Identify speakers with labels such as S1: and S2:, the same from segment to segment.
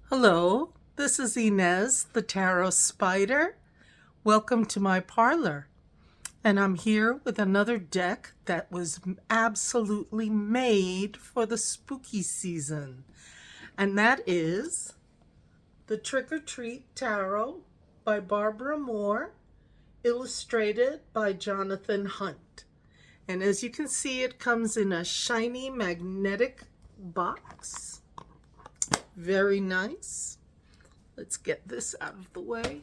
S1: Hello, this is Inez, the Tarot Spider. Welcome to my parlor. And I'm here with another deck that was absolutely made for the spooky season. And that is the Trick or Treat Tarot by Barbara Moore, illustrated by Jonathan Hunt. And as you can see, it comes in a shiny magnetic box. Very nice. Let's get this out of the way.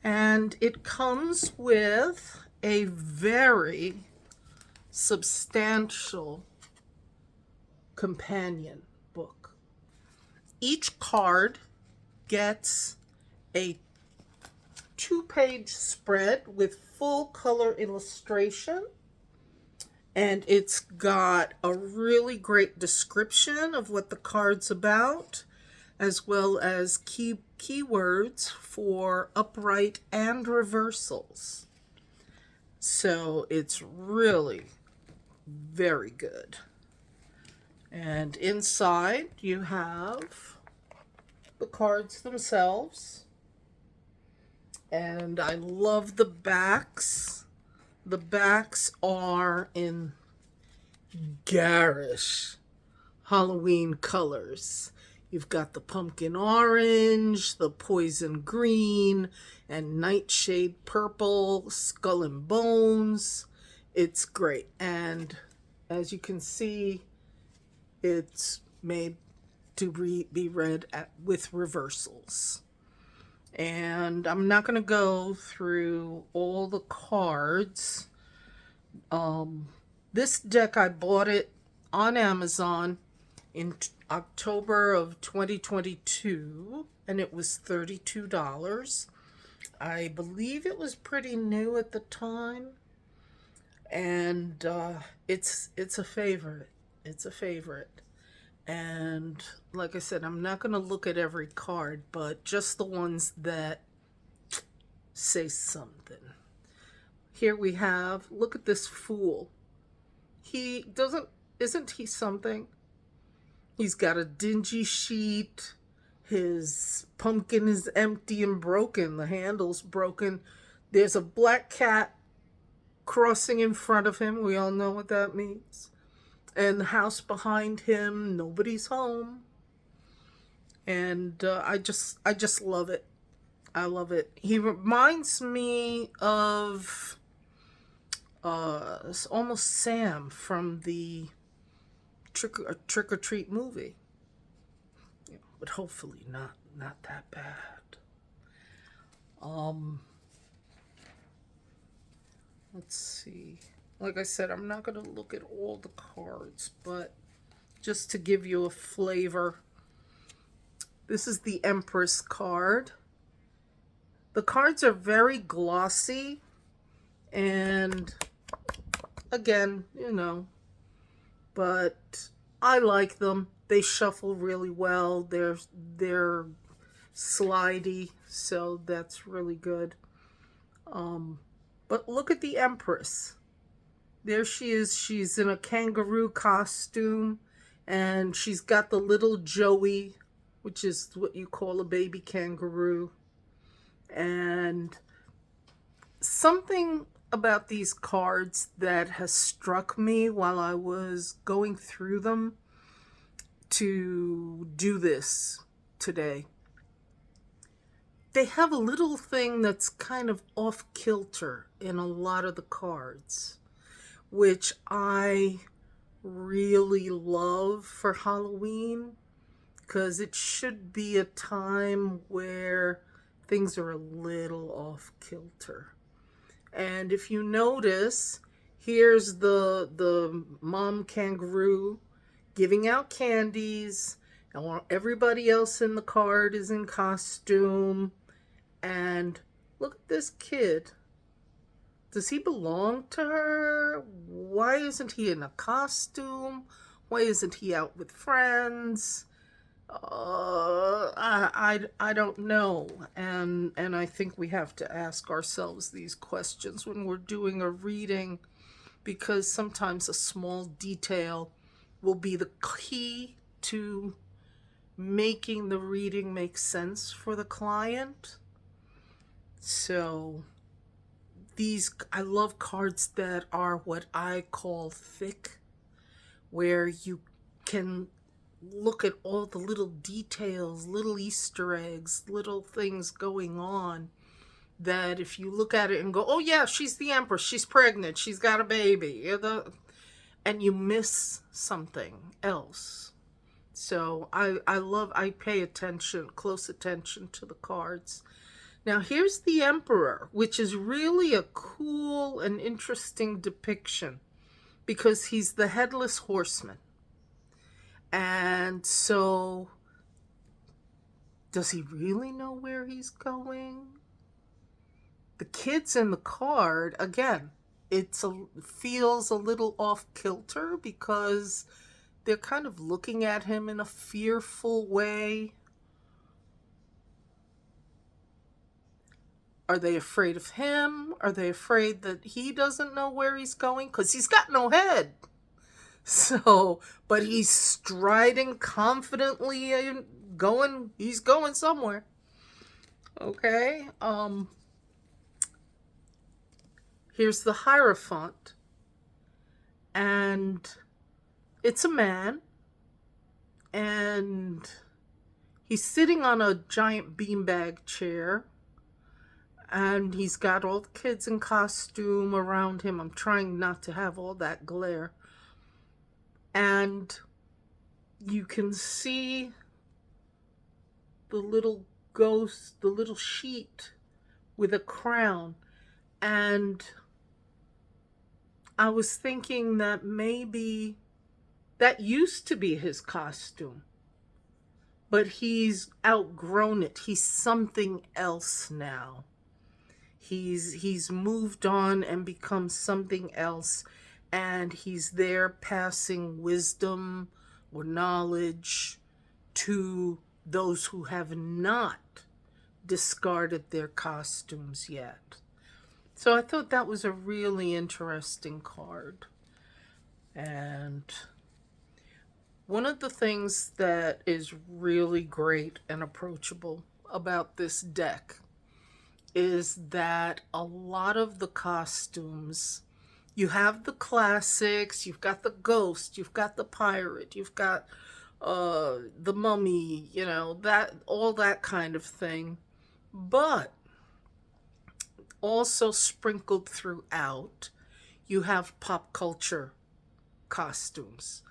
S1: And it comes with a very substantial companion book. Each card gets a 2-page spread with full color illustration. And it's got a really great description of what the card's about, as well as keywords for upright and reversals. So it's really very good. And inside you have the cards themselves. And I love the backs. The backs are in garish Halloween colors. You've got the pumpkin orange, the poison green, and nightshade purple, skull and bones. It's great. And as you can see, it's made to be read with reversals. And I'm not going to go through all the cards. This deck, I bought it on Amazon in October of 2022, and it was $32. I believe it was pretty new at the time, and it's a favorite. It's a favorite. And like I said, I'm not going to look at every card, but just the ones that say something. Here we have, look at this fool. Isn't he something? He's got a dingy sheet. His pumpkin is empty and broken. The handle's broken. There's a black cat crossing in front of him. We all know what that means. And the house behind him, nobody's home. And I just love it. I love it. He reminds me of almost Sam from the Trick or Treat movie. But hopefully not that bad. Let's see. Like I said, I'm not going to look at all the cards, but just to give you a flavor, this is the Empress card. The cards are very glossy, and again, but I like them. They shuffle really well. They're slidey, so that's really good. But look at the Empress. There she is. She's in a kangaroo costume, and she's got the little Joey, which is what you call a baby kangaroo. And something about these cards that has struck me while I was going through them to do this today. They have a little thing that's kind of off kilter in a lot of the cards, which I really love for Halloween, because it should be a time where things are a little off kilter. And if you notice, here's the mom kangaroo giving out candies, and everybody else in the card is in costume. And look at this kid. Does he belong to her? Why isn't he in a costume? Why isn't he out with friends? I don't know. And I think we have to ask ourselves these questions when we're doing a reading, because sometimes a small detail will be the key to making the reading make sense for the client. So I love cards that are what I call thick, where you can look at all the little details, little Easter eggs, little things going on, that if you look at it and go, oh yeah, she's the Empress, she's pregnant, she's got a baby, and you miss something else. So I pay close attention to the cards. Now here's the Emperor, which is really a cool and interesting depiction because he's the headless horseman. And so, does he really know where he's going? The kids in the card, again, feels a little off kilter because they're kind of looking at him in a fearful way. Are they afraid of him? Are they afraid that he doesn't know where he's going? Because he's got no head. So, but he's striding confidently and he's going somewhere. Okay. Here's the Hierophant. And it's a man. And he's sitting on a giant beanbag chair. And he's got all the kids in costume around him. I'm trying not to have all that glare. And you can see the little ghost, the little sheet with a crown. And I was thinking that maybe that used to be his costume, but he's outgrown it. He's something else now. He's moved on and become something else, and he's there passing wisdom or knowledge to those who have not discarded their costumes yet. So I thought that was a really interesting card. And one of the things that is really great and approachable about this deck is that a lot of the costumes, you have the classics, you've got the ghost, you've got the pirate, you've got the mummy, that all that kind of thing. But also sprinkled throughout, you have pop culture costumes.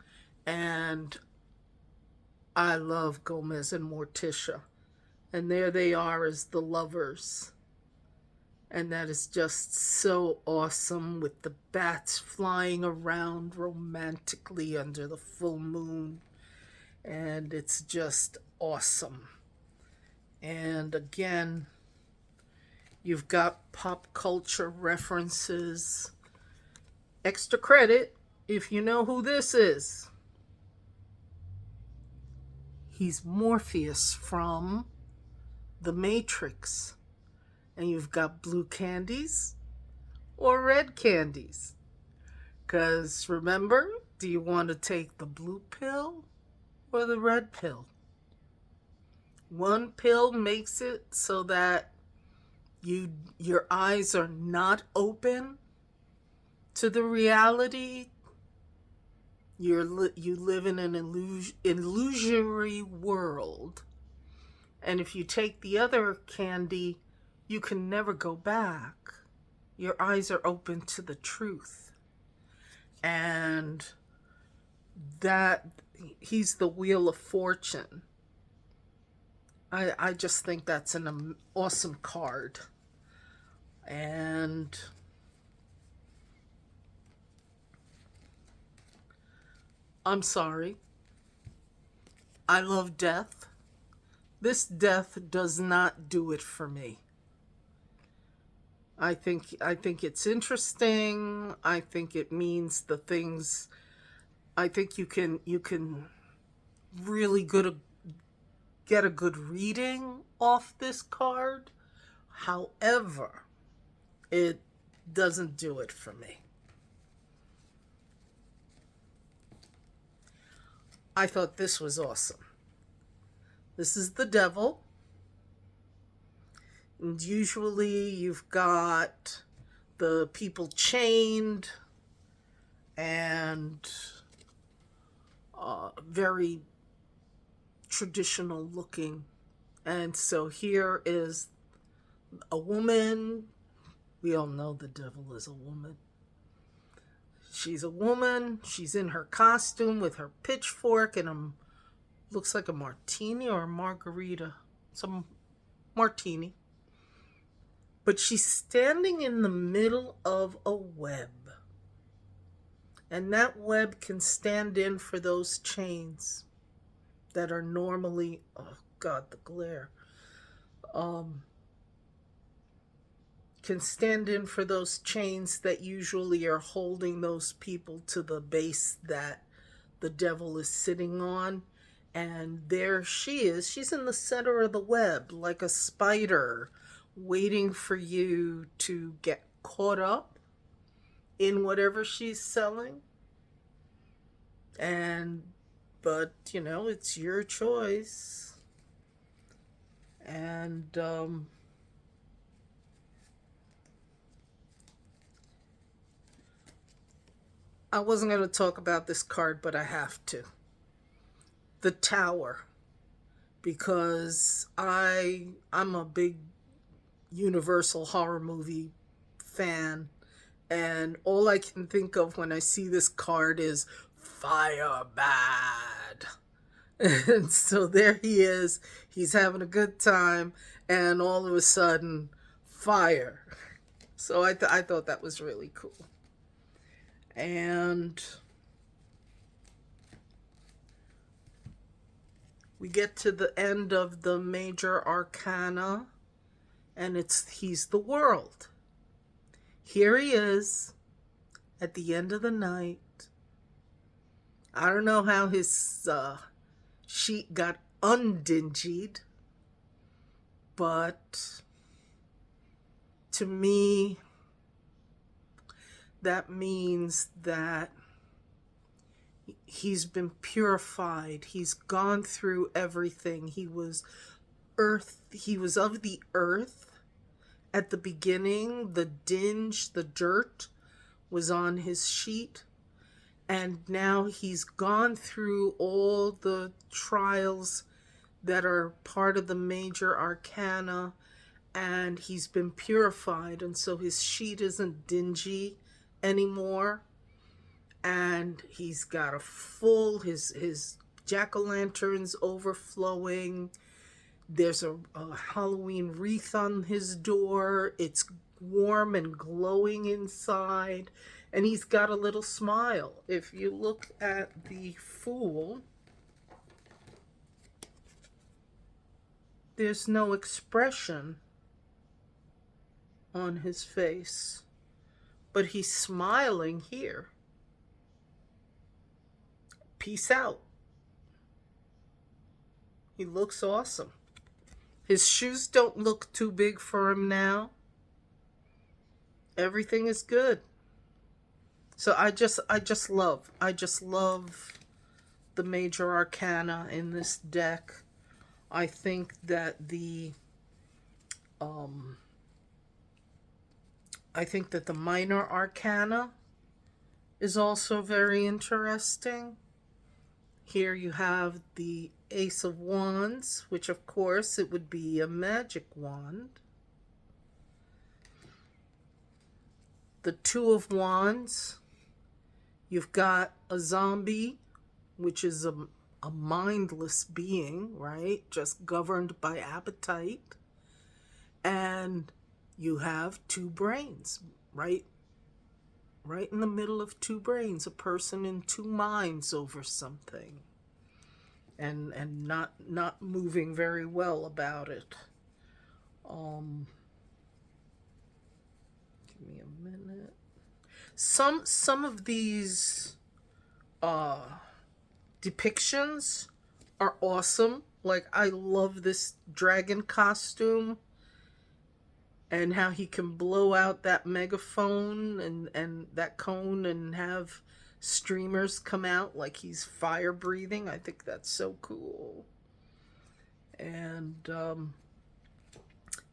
S1: And I love Gomez and Morticia. And there they are as the lovers. And that is just so awesome, with the bats flying around romantically under the full moon. And it's just awesome. And again, you've got pop culture references. Extra credit if you know who this is. He's Morpheus from The Matrix. And you've got blue candies or red candies. Because remember, do you want to take the blue pill or the red pill? One pill makes it so that your eyes are not open to the reality. You live in an illusory world. And if you take the other candy, you can never go back. Your eyes are open to the truth. And that he's the Wheel of Fortune. I just think that's an awesome card. And I'm sorry. I love death. This death does not do it for me. I think it's interesting. I think it means the things. I think you can really get a good reading off this card. However, it doesn't do it for me. I thought this was awesome. This is the devil. And usually you've got the people chained and very traditional looking. And so here is a woman. We all know the devil is a woman. She's a woman. She's in her costume with her pitchfork and looks like a martini or a margarita. Some martini. But she's standing in the middle of a web. And that web can stand in for those chains that are normally, oh God, the glare, can stand in for those chains that usually are holding those people to the base that the devil is sitting on. And there she is. She's in the center of the web like a spider, waiting for you to get caught up in whatever she's selling. But it's your choice. And I wasn't going to talk about this card, but I have to. The Tower, because I'm a big Universal horror movie fan, and all I can think of when I see this card is fire bad. And so there he is, he's having a good time, and all of a sudden, fire. So I thought that was really cool. And we get to the end of the major arcana, and he's the World. Here he is at the end of the night. I don't know how his sheet got undingied, but to me, that means that he's been purified. He's gone through everything. He was of the earth. At the beginning, the dinge, the dirt was on his sheet. And now he's gone through all the trials that are part of the major arcana, and he's been purified. And so his sheet isn't dingy anymore. And he's got his jack-o'-lantern's overflowing. There's a Halloween wreath on his door. It's warm and glowing inside. And he's got a little smile. If you look at the Fool, there's no expression on his face. But he's smiling here. Peace out. He looks awesome. His shoes don't look too big for him now. Everything is good. So I just love the major arcana in this deck. I think that the minor arcana is also very interesting. Here you have the Ace of Wands, which of course it would be a magic wand. The Two of Wands, you've got a zombie, which is a mindless being, right? Just governed by appetite. And you have two brains, right? Right in the middle of two brains, a person in two minds over something. And not moving very well about it. Give me a minute. Some of these depictions are awesome. Like, I love this dragon costume and how he can blow out that megaphone and that cone and have streamers come out like he's fire breathing. I think that's so cool. And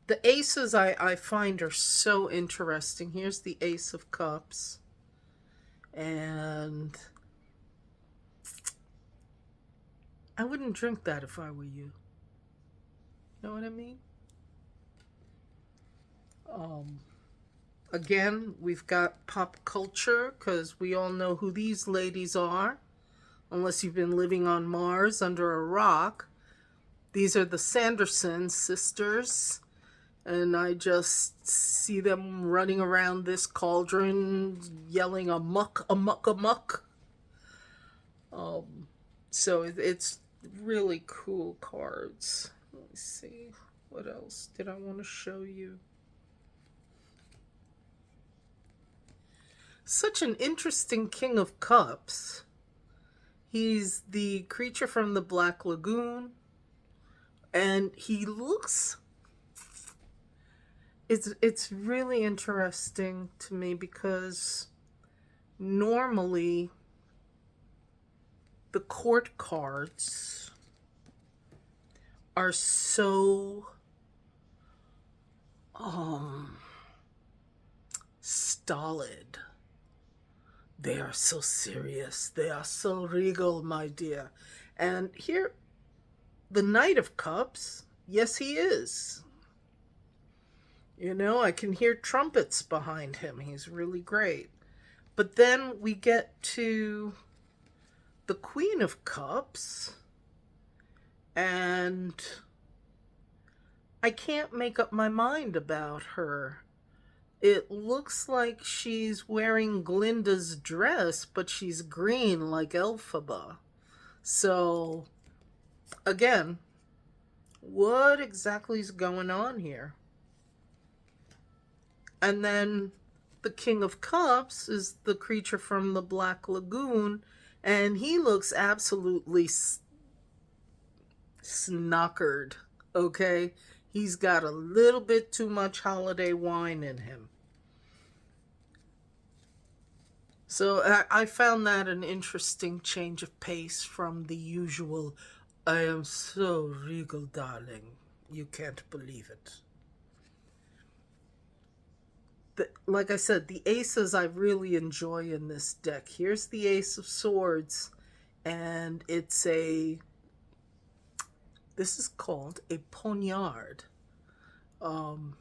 S1: the aces I find are so interesting. Here's the Ace of Cups. And I wouldn't drink that if I were you. Know what I mean? Again, we've got pop culture because we all know who these ladies are, unless you've been living on Mars under a rock. These are the Sanderson sisters, and I just see them running around this cauldron yelling amuck, amuck, amuck. So it's really cool cards. Let me see. What else did I want to show you? Such an interesting King of Cups. He's the creature from the Black Lagoon. And he looks... It's really interesting to me because normally the court cards are so stolid. They are so serious. They are so regal, my dear. And here, the Knight of Cups, yes, he is. You know, I can hear trumpets behind him. He's really great. But then we get to the Queen of Cups, and I can't make up my mind about her. It looks like she's wearing Glinda's dress, but she's green like Elphaba. So, again, what exactly is going on here? And then the King of Cups is the creature from the Black Lagoon, and he looks absolutely snockered, okay? He's got a little bit too much holiday wine in him. So I found that an interesting change of pace from the usual, I am so regal, darling, you can't believe it. Like I said, the aces I really enjoy in this deck. Here's the Ace of Swords, and this is called a poniard. And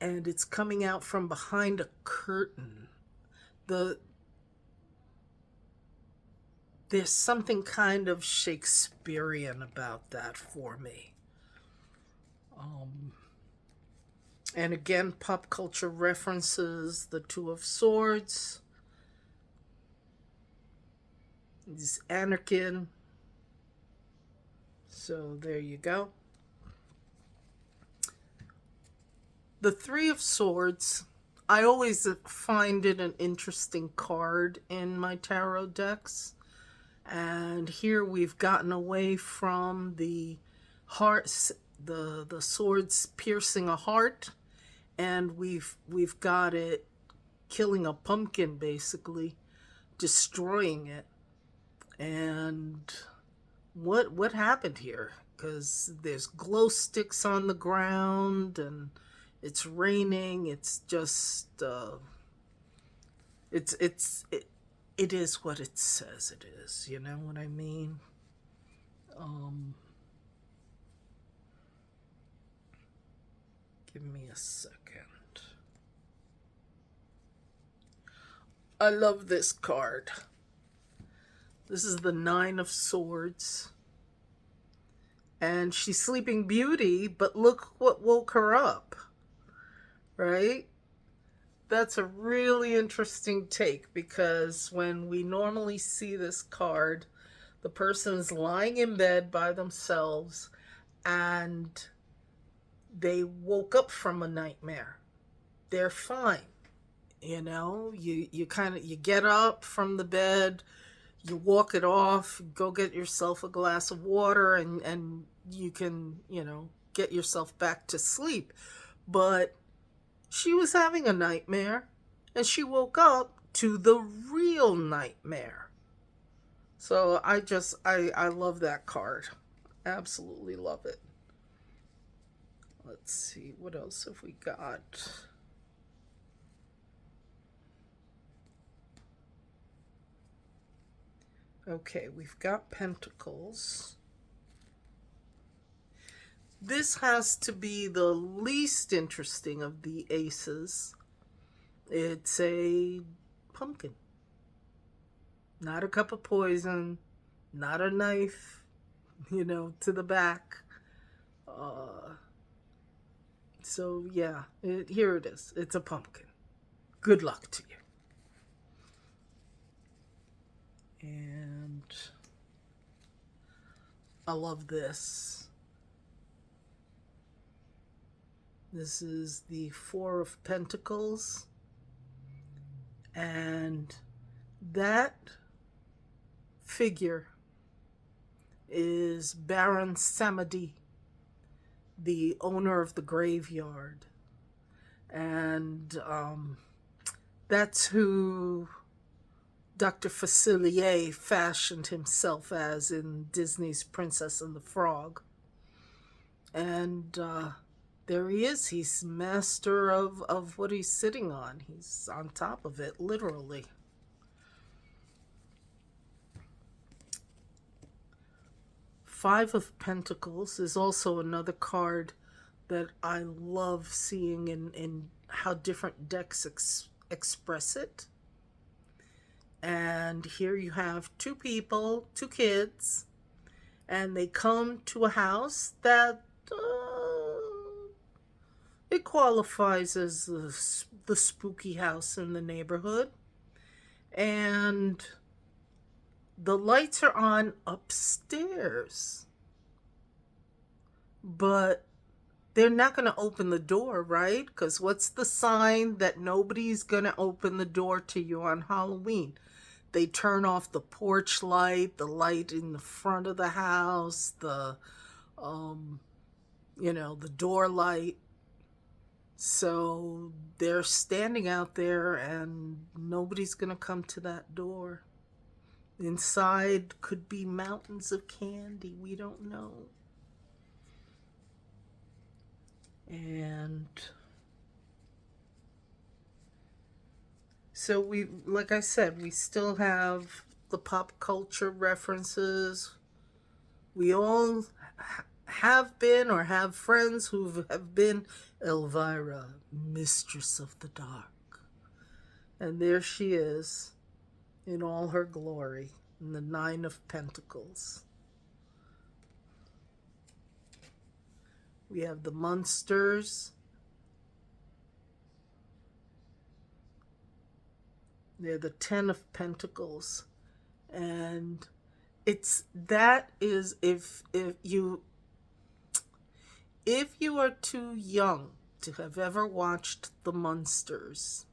S1: it's coming out from behind a curtain. There's something kind of Shakespearean about that for me. And again, pop culture references, the Two of Swords. This Anakin. So there you go. The Three of Swords, I always find it an interesting card in my tarot decks. And here we've gotten away from the hearts, the swords piercing a heart, and we've got it killing a pumpkin, basically, destroying it. And what happened here? Because there's glow sticks on the ground, and it's raining. It's just it is what it says it is. You know what I mean? Give me a second. I love this card. This is the Nine of Swords. And she's Sleeping Beauty, but look what woke her up. Right? That's a really interesting take, because when we normally see this card, the person's lying in bed by themselves and they woke up from a nightmare. They're fine. You know, you get up from the bed, you walk it off, go get yourself a glass of water, and you can, get yourself back to sleep. But she was having a nightmare, and she woke up to the real nightmare. So I love that card. Absolutely love it. Let's see, what else have we got? Okay, we've got Pentacles. This has to be the least interesting of the aces. It's a pumpkin. Not a cup of poison, not a knife, to the back. So yeah, here it is. It's a pumpkin. Good luck to you. And I love this. This is the Four of Pentacles. And that figure is Baron Samedi, the owner of the graveyard. And that's who Dr. Facilier fashioned himself as in Disney's Princess and the Frog. And there he is. He's master of what he's sitting on. He's on top of it, literally. Five of Pentacles is also another card that I love seeing in how different decks express it. And here you have two people, two kids, and they come to a house that it qualifies as the spooky house in the neighborhood. And the lights are on upstairs. But they're not going to open the door, right? Because what's the sign that nobody's going to open the door to you on Halloween? They turn off the porch light, the light in the front of the house, the door light. So they're standing out there and nobody's going to come to that door. Inside could be mountains of candy. We don't know. And so like I said, we still have the pop culture references. We all have been or have friends who have been Elvira, Mistress of the Dark. And there she is in all her glory, in the Nine of Pentacles. We have the Munsters. They're the Ten of Pentacles. And if you are too young to have ever watched the Munsters,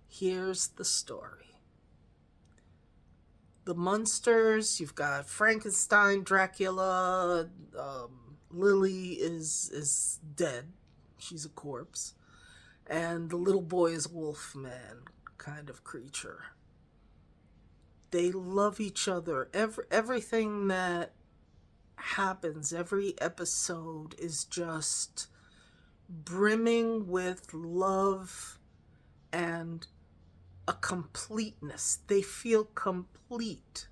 S1: here's the story. The Munsters, you've got Frankenstein, Dracula, Lily is dead. She's a corpse. And the little boy is Wolfman kind of creature. They love each other. Everything that happens, every episode is just brimming with love and a completeness. They feel complete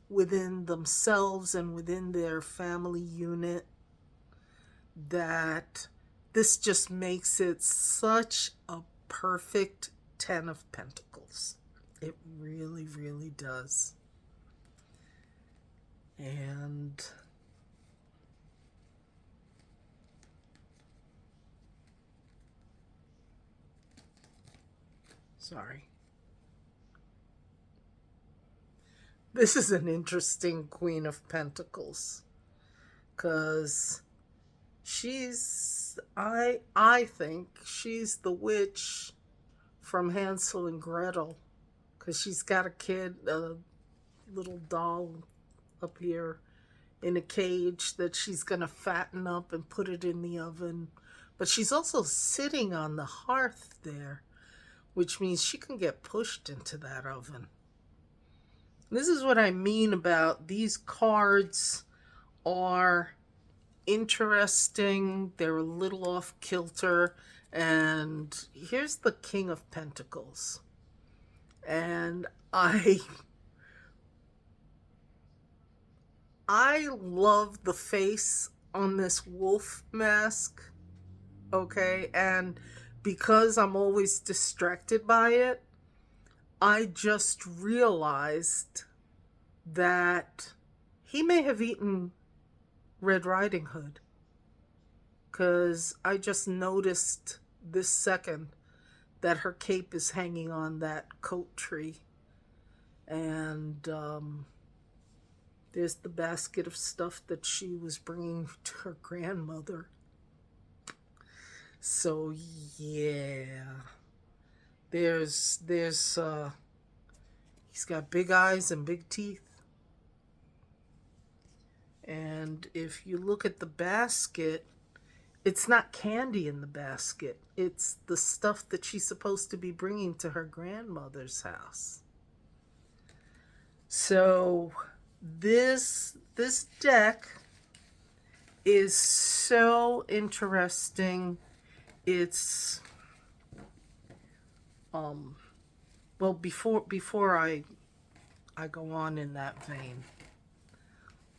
S1: within themselves and within their family unit, that this just makes it such a perfect Ten of Pentacles. It really, really does. And sorry. This is an interesting Queen of Pentacles, because I think she's the witch from Hansel and Gretel, because she's got a little doll up here in a cage that she's going to fatten up and put it in the oven. But she's also sitting on the hearth there, which means she can get pushed into that oven. This is what I mean about these cards are interesting. They're a little off kilter. And here's the King of Pentacles. And I love the face on this wolf mask, okay? And because I'm always distracted by it, I just realized that he may have eaten Red Riding Hood. Because I just noticed this second that her cape is hanging on that coat tree. And there's the basket of stuff that she was bringing to her grandmother. So yeah, there's he's got big eyes and big teeth. And if you look at the basket, it's not candy in the basket. It's the stuff that she's supposed to be bringing to her grandmother's house. So this deck is so interesting. It's well, before I go on in that vein,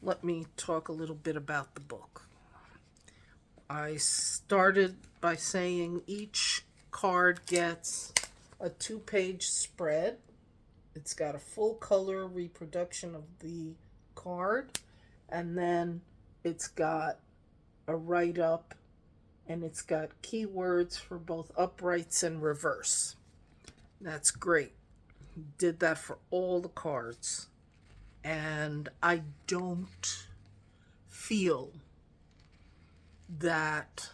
S1: let me talk a little bit about the book. I started by saying each card gets a 2-page spread. It's got a full color reproduction of the card, and then it's got a write-up, and it's got keywords for both uprights and reverse. That's great. Did that for all the cards. And I don't feel that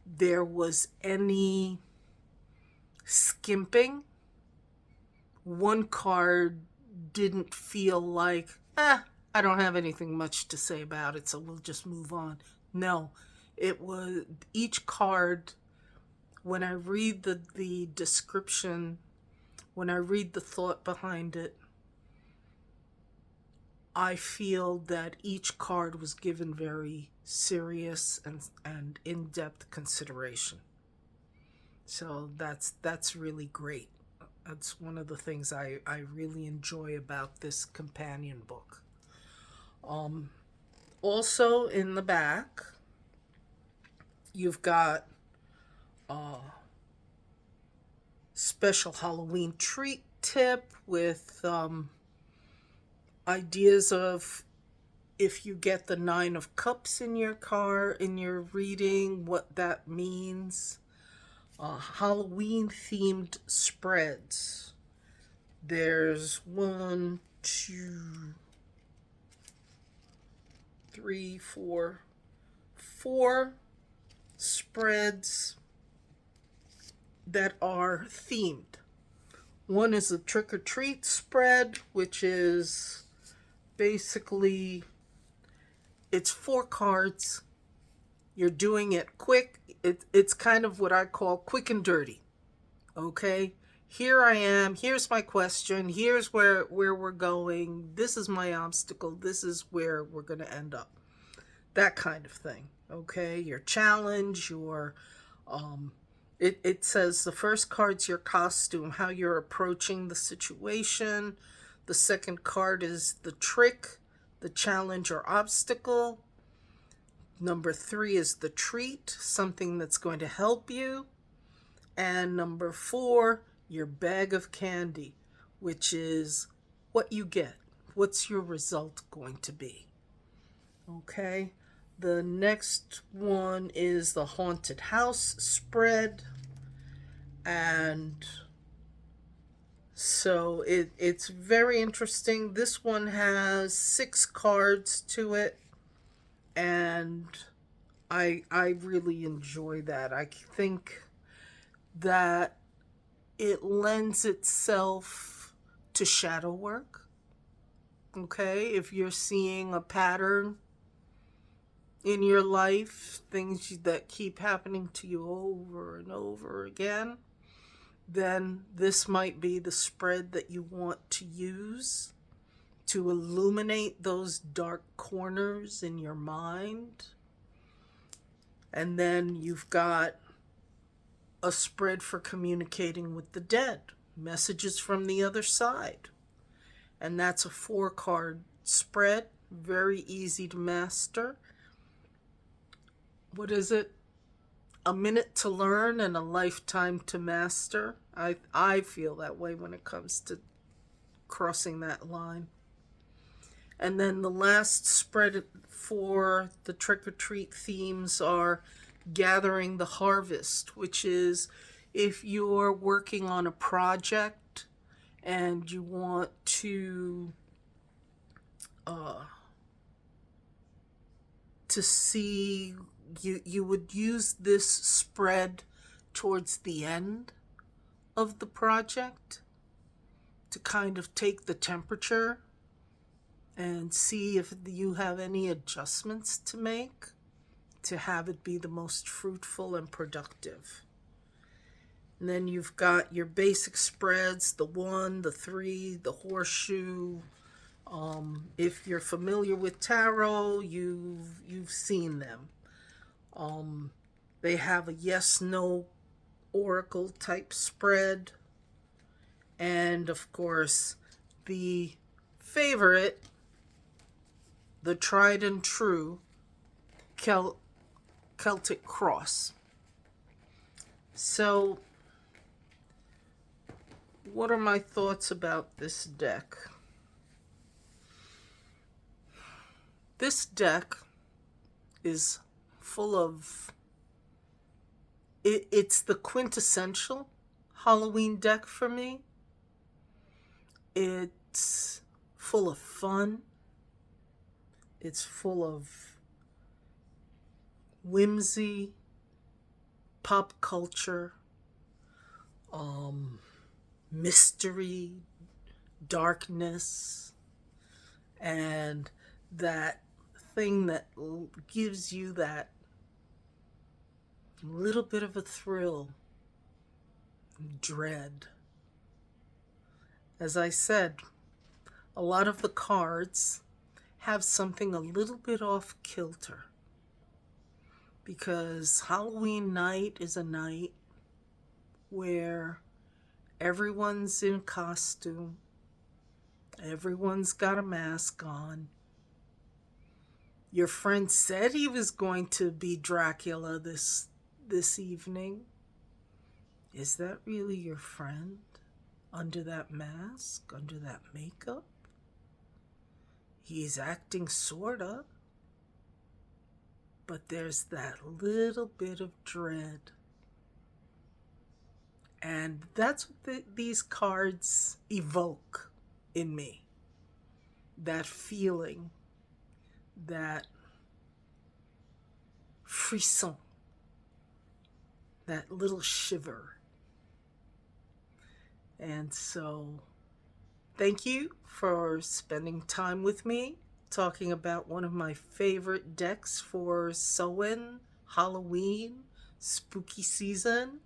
S1: there was any skimping. One card didn't feel like, I don't have anything much to say about it, so we'll just move on. No, it was each card, when I read the description, when I read the thought behind it, I feel that each card was given very serious and in-depth consideration. So that's really great. That's one of the things I really enjoy about this companion book. Also in the back, you've got a special Halloween treat tip with ideas of if you get the 9 of Cups in your reading, what that means. Halloween themed spreads. There's 1, 2, 3, 4 spreads that are themed. One is a trick or treat spread, which is basically, it's 4 cards. You're doing it quick. It's kind of what I call quick and dirty. Okay? Here I am. Here's my question. Here's where we're going. This is my obstacle. This is where we're going to end up. That kind of thing. Okay? Your challenge, your... It says the first card's your costume, how you're approaching the situation. The second card is the trick, the challenge or obstacle. Number 3 is the treat, something that's going to help you. And number 4, your bag of candy, which is what you get. What's your result going to be? Okay. The next one is the haunted house spread. And so it's very interesting. This one has 6 cards to it. And I really enjoy that. I think that it lends itself to shadow work. Okay, if you're seeing a pattern in your life, things that keep happening to you over and over again, then this might be the spread that you want to use to illuminate those dark corners in your mind. And then you've got a spread for communicating with the dead, messages from the other side. And that's a 4-card spread, very easy to master. What is it? A minute to learn and a lifetime to master. I feel that way when it comes to crossing that line. And then the last spread for the trick-or-treat themes are gathering the harvest, which is if you're working on a project and you want to see, you would use this spread towards the end of the project to kind of take the temperature and see if you have any adjustments to make to have it be the most fruitful and productive. And then you've got your basic spreads, the 1, the 3, the horseshoe. If you're familiar with tarot, you've seen them. They have a yes/no oracle type spread. And of course, the favorite, the tried and true Celtic cross. So, what are my thoughts about this deck? This deck is full of... It's the quintessential Halloween deck for me. It's full of fun. It's full of whimsy, pop culture, mystery, darkness, and that thing that gives you that little bit of a thrill, dread. As I said, a lot of the cards have something a little bit off kilter, because Halloween night is a night where everyone's in costume, everyone's got a mask on. Your friend said he was going to be Dracula this evening. Is that really your friend? Under that mask? Under that makeup? He's acting sorta. But there's that little bit of dread. And that's what these cards evoke in me. That feeling, that frisson, that little shiver. And so, thank you for spending time with me, talking about one of my favorite decks for Samhain, Halloween, spooky season.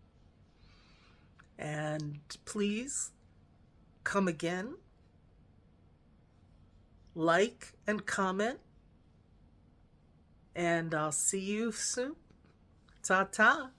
S1: And please come again, like and comment, and I'll see you soon. Ta-ta.